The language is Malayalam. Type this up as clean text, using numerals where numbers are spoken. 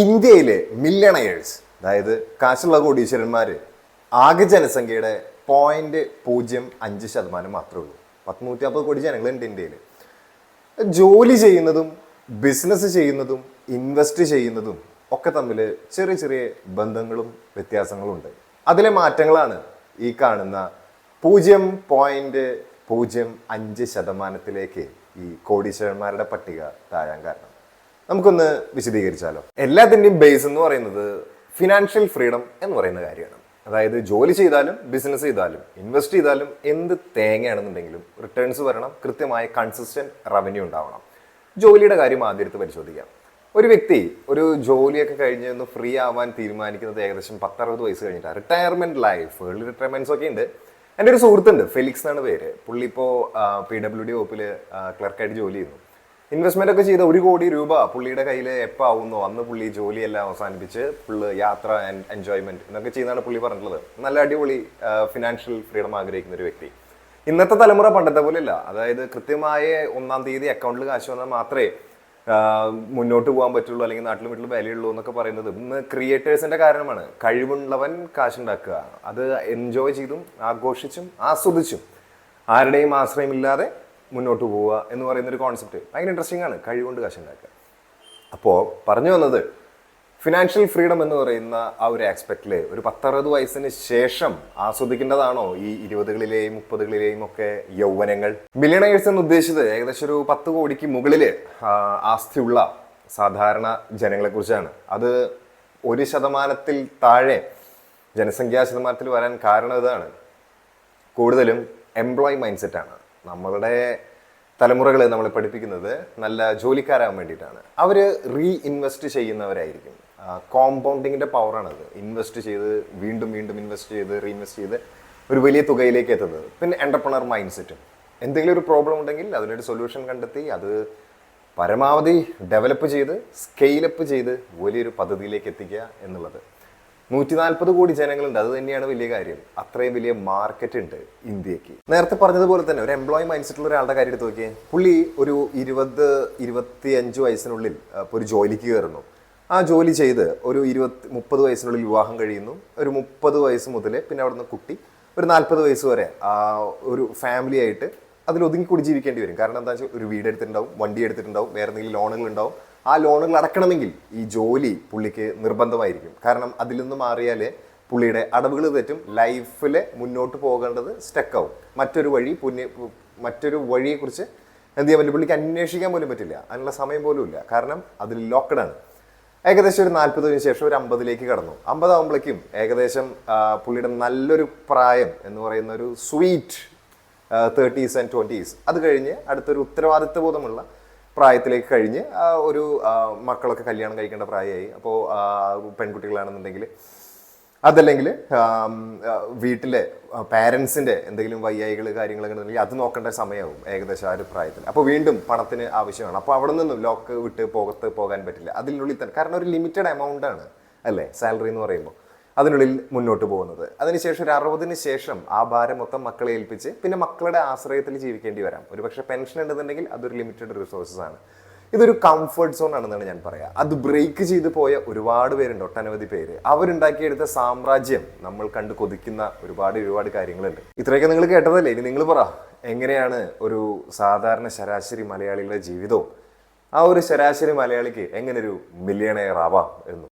ഇന്ത്യയിലെ മില്യണയേഴ്സ്, അതായത് കാശുള്ള കോടീശ്വരന്മാർ ആകെ ജനസംഖ്യയുടെ 0.05% മാത്രമേ ഉള്ളൂ. 150 കോടി ജനങ്ങളുണ്ട് ഇന്ത്യയിൽ. ജോലി ചെയ്യുന്നതും ബിസിനസ് ചെയ്യുന്നതും ഇൻവെസ്റ്റ് ചെയ്യുന്നതും ഒക്കെ തമ്മിൽ ചെറിയ ചെറിയ ബന്ധങ്ങളും വ്യത്യാസങ്ങളും ഉണ്ട്. അതിലെ മാറ്റങ്ങളാണ് ഈ കാണുന്ന 0.05% ഈ കോടീശ്വരന്മാരുടെ പട്ടിക താഴാൻ കാരണം. നമുക്കൊന്ന് വിശദീകരിച്ചാലോ. എല്ലാത്തിൻ്റെയും ബേസ് എന്ന് പറയുന്നത് ഫിനാൻഷ്യൽ ഫ്രീഡം എന്ന് പറയുന്ന കാര്യമാണ്. അതായത് ജോലി ചെയ്താലും ബിസിനസ് ചെയ്താലും ഇൻവെസ്റ്റ് ചെയ്താലും എന്ത് തേങ്ങയാണെന്നുണ്ടെങ്കിലും റിട്ടേൺസ് വരണം, കൃത്യമായ കൺസിസ്റ്റന്റ് റവന്യൂ ഉണ്ടാവണം. ജോലിയുടെ കാര്യം ആദ്യം എടുത്ത് പരിശോധിക്കാം. ഒരു വ്യക്തി ഒരു ജോലിയൊക്കെ കഴിഞ്ഞ് ഒന്ന് ഫ്രീ ആവാൻ തീരുമാനിക്കുന്നത് ഏകദേശം 10-60 വയസ്സ് കഴിഞ്ഞിട്ടാണ്. റിട്ടയർമെന്റ് ലൈഫ്, ഏർലി റിട്ടയർമെന്റ്സ് ഒക്കെ ഉണ്ട്. എൻ്റെ ഒരു സുഹൃത്തുണ്ട്, ഫെലിക്സ് എന്നാണ് പേര്. പുള്ളി ഇപ്പോൾ PWD വകുപ്പിൽ ക്ലർക്കായിട്ട് ജോലി ചെയ്യുന്നു. ഇൻവെസ്റ്റ്മെന്റ് ഒക്കെ ചെയ്ത 1 കോടി രൂപ പുള്ളിയുടെ കയ്യിൽ എപ്പോൾ ആവുന്നോ അന്ന് പുള്ളി ജോലിയെല്ലാം അവസാനിപ്പിച്ച് ഫുള്ള് യാത്ര ആൻഡ് എൻജോയ്മെന്റ് എന്നൊക്കെ ചെയ്യുന്നതാണ് പുള്ളി പറഞ്ഞിട്ടുള്ളത്. നല്ല അടിപൊളി ഫിനാൻഷ്യൽ ഫ്രീഡം ആഗ്രഹിക്കുന്ന ഒരു വ്യക്തി. ഇന്നത്തെ തലമുറ പണ്ടത്തെ പോലെ അല്ല. അതായത് കൃത്യമായ 1-ാം തീയതി അക്കൗണ്ടിൽ കാശ് വന്നാൽ മാത്രമേ മുന്നോട്ട് പോകാൻ പറ്റുള്ളൂ, അല്ലെങ്കിൽ നാട്ടിലും വീട്ടിലും വിലയുള്ളൂ എന്നൊക്കെ പറയുന്നത് ഇന്ന് ക്രിയേറ്റേഴ്സിന്റെ കാരണമാണ്. കഴിവുള്ളവൻ കാശുണ്ടാക്കുക, അത് എൻജോയ് ചെയ്തും ആഘോഷിച്ചും ആസ്വദിച്ചും ആരുടെയും ആശ്രയമില്ലാതെ മുന്നോട്ട് പോവുക എന്ന് പറയുന്നൊരു കോൺസെപ്റ്റ് ഭയങ്കര ഇൻട്രസ്റ്റിംഗ് ആണ്. കഴിവുകൊണ്ട് കാശുണ്ടാക്കുക. അപ്പോൾ പറഞ്ഞു വന്നത്, ഫിനാൻഷ്യൽ ഫ്രീഡം എന്ന് പറയുന്ന ആ ഒരു ആസ്പെക്റ്റിൽ ഒരു 10-60 വയസ്സിന് ശേഷം ആസ്വദിക്കേണ്ടതാണോ ഈ 20കളിലെയും 30കളിലെയും ഒക്കെ യൗവനങ്ങൾ? മില്യണയേഴ്സ് എന്ന് ഉദ്ദേശിച്ചത് ഏകദേശം ഒരു 10 കോടിക്ക് മുകളിൽ ആസ്തിയുള്ള സാധാരണ ജനങ്ങളെ കുറിച്ചാണ്. അത് 1% താഴെ ജനസംഖ്യാ ശതമാനത്തിൽ വരാൻ കാരണം ഇതാണ്. കൂടുതലും എംപ്ലോയി മൈൻഡ് സെറ്റാണ്. നമ്മളുടെ തലമുറകൾ നമ്മളെ പഠിപ്പിക്കുന്നത് നല്ല ജോലിക്കാരാകാൻ വേണ്ടിയിട്ടാണ്. അവർ ഇൻവെസ്റ്റ് ചെയ്യുന്നവരായിരിക്കും. കോമ്പൗണ്ടിങ്ങിൻ്റെ പവറാണത്. ഇൻവെസ്റ്റ് ചെയ്ത് വീണ്ടും വീണ്ടും ഇൻവെസ്റ്റ് ചെയ്ത് റീഇൻവെസ്റ്റ് ചെയ്ത് ഒരു വലിയ തുകയിലേക്ക് എത്തുന്നത്. പിന്നെ എൻ്റർപ്രണർ മൈൻഡ് സെറ്റും. എന്തെങ്കിലും ഒരു പ്രോബ്ലം ഉണ്ടെങ്കിൽ അതിനൊരു സൊല്യൂഷൻ കണ്ടെത്തി അത് പരമാവധി ഡെവലപ്പ് ചെയ്ത് സ്കെയിലപ്പ് ചെയ്ത് വലിയൊരു പദ്ധതിയിലേക്ക് എത്തിക്കുക എന്നുള്ളത്. 140 കോടി ജനങ്ങളുണ്ട്. അത് തന്നെയാണ് വലിയ കാര്യം. അത്രയും വലിയ മാർക്കറ്റ് ഉണ്ട് ഇന്ത്യക്ക്. നേരത്തെ പറഞ്ഞതുപോലെ തന്നെ ഒരു എംപ്ലോയി മൈൻഡ് സെറ്റുള്ള ഒരാളുടെ കാര്യം എടുത്ത് നോക്കിയേ. പുള്ളി ഒരു 20-25 വയസ്സിനുള്ളിൽ ഇപ്പോൾ ഒരു ജോലിക്ക് കയറുന്നു. ആ ജോലി ചെയ്ത് ഒരു 20-30 വയസ്സിനുള്ളിൽ വിവാഹം കഴിയുന്നു. ഒരു 30 വയസ്സ് മുതൽ പിന്നെ അവിടുന്ന് കുട്ടി ഒരു 40 വയസ്സ് വരെ ഒരു ഫാമിലി ആയിട്ട് അതിൽ ഒതുങ്ങിക്കൂടി ജീവിക്കേണ്ടി വരും. കാരണം എന്താ വെച്ചാൽ ഒരു വീട് എടുത്തിട്ടുണ്ടാവും, വണ്ടി എടുത്തിട്ടുണ്ടാവും, വേറെ എന്തെങ്കിലും ലോണുകൾ ഉണ്ടാവും. ആ ലോണുകൾ അടക്കണമെങ്കിൽ ഈ ജോലി പുള്ളിക്ക് നിർബന്ധമായിരിക്കും. കാരണം അതിൽ നിന്ന് മാറിയാൽ പുള്ളിയുടെ അടവുകൾ തെറ്റും, ലൈഫിൽ മുന്നോട്ട് പോകേണ്ടത് സ്റ്റക്കാവും. മറ്റൊരു വഴിയെക്കുറിച്ച് എന്ത് ചെയ്യാൻ പറ്റില്ല, പുള്ളിക്ക് അന്വേഷിക്കാൻ പോലും പറ്റില്ല, അതിനുള്ള സമയം പോലും ഇല്ല. കാരണം അതിൽ ലോക്കഡാണ്. ഏകദേശം ഒരു 40 ശേഷം ഒരു 50ലേക്ക് കടന്നു. 50 ആകുമ്പോഴേക്കും ഏകദേശം പുള്ളിയുടെ നല്ലൊരു പ്രായം എന്ന് പറയുന്ന ഒരു സ്വീറ്റ് 30s and 20s അത് കഴിഞ്ഞ് അടുത്തൊരു ഉത്തരവാദിത്വ ബോധമുള്ള പ്രായത്തിലേക്ക് കഴിഞ്ഞ് ഒരു മക്കളൊക്കെ കല്യാണം കഴിക്കേണ്ട പ്രായമായി. അപ്പോൾ പെൺകുട്ടികളാണെന്നുണ്ടെങ്കിൽ അതല്ലെങ്കിൽ വീട്ടിലെ പാരൻസിൻ്റെ എന്തെങ്കിലും വയ്യായികൾ കാര്യങ്ങളൊക്കെ ഉണ്ടെങ്കിൽ അത് നോക്കേണ്ട സമയമാവും ഏകദേശം ആ ഒരു പ്രായത്തിൽ. അപ്പോൾ വീണ്ടും പണത്തിന് ആവശ്യമാണ്. അപ്പോൾ അവിടെ നിന്നും ലോക്ക് വിട്ട് പോകാൻ പറ്റില്ല. അതിനുള്ളിൽ തന്നെ, കാരണം ഒരു ലിമിറ്റഡ് എമൗണ്ട് ആണ് അല്ലേ സാലറി എന്ന് പറയുമ്പോൾ, അതിനുള്ളിൽ മുന്നോട്ട് പോകുന്നത്. അതിനുശേഷം ഒരു 60-ന് ശേഷം ആ ഭാരം മൊത്തം മക്കളെ ഏൽപ്പിച്ച് പിന്നെ മക്കളുടെ ആശ്രയത്തിൽ ജീവിക്കേണ്ടി വരാം. ഒരു പക്ഷേ പെൻഷൻ ഉണ്ടെന്നുണ്ടെങ്കിൽ അതൊരു ലിമിറ്റഡ് റിസോഴ്സസ് ആണ്. ഇതൊരു കംഫർട്ട് സോൺ ആണെന്നാണ് ഞാൻ പറയാം. അത് ബ്രേക്ക് ചെയ്ത് പോയ ഒരുപാട് പേരുണ്ട്, ഒട്ടനവധി പേര്. അവരുണ്ടാക്കിയെടുത്ത സാമ്രാജ്യം നമ്മൾ കണ്ട് കൊതിക്കുന്ന ഒരുപാട് കാര്യങ്ങളുണ്ട്. ഇത്രയൊക്കെ നിങ്ങൾ കേട്ടതല്ലേ? ഇനി നിങ്ങൾ പറ, എങ്ങനെയാണ് ഒരു സാധാരണ ശരാശരി മലയാളികളുടെ ജീവിതവും ആ ഒരു ശരാശരി മലയാളിക്ക് എങ്ങനെ ഒരു മില്യണയർ ആവാം എന്ന്.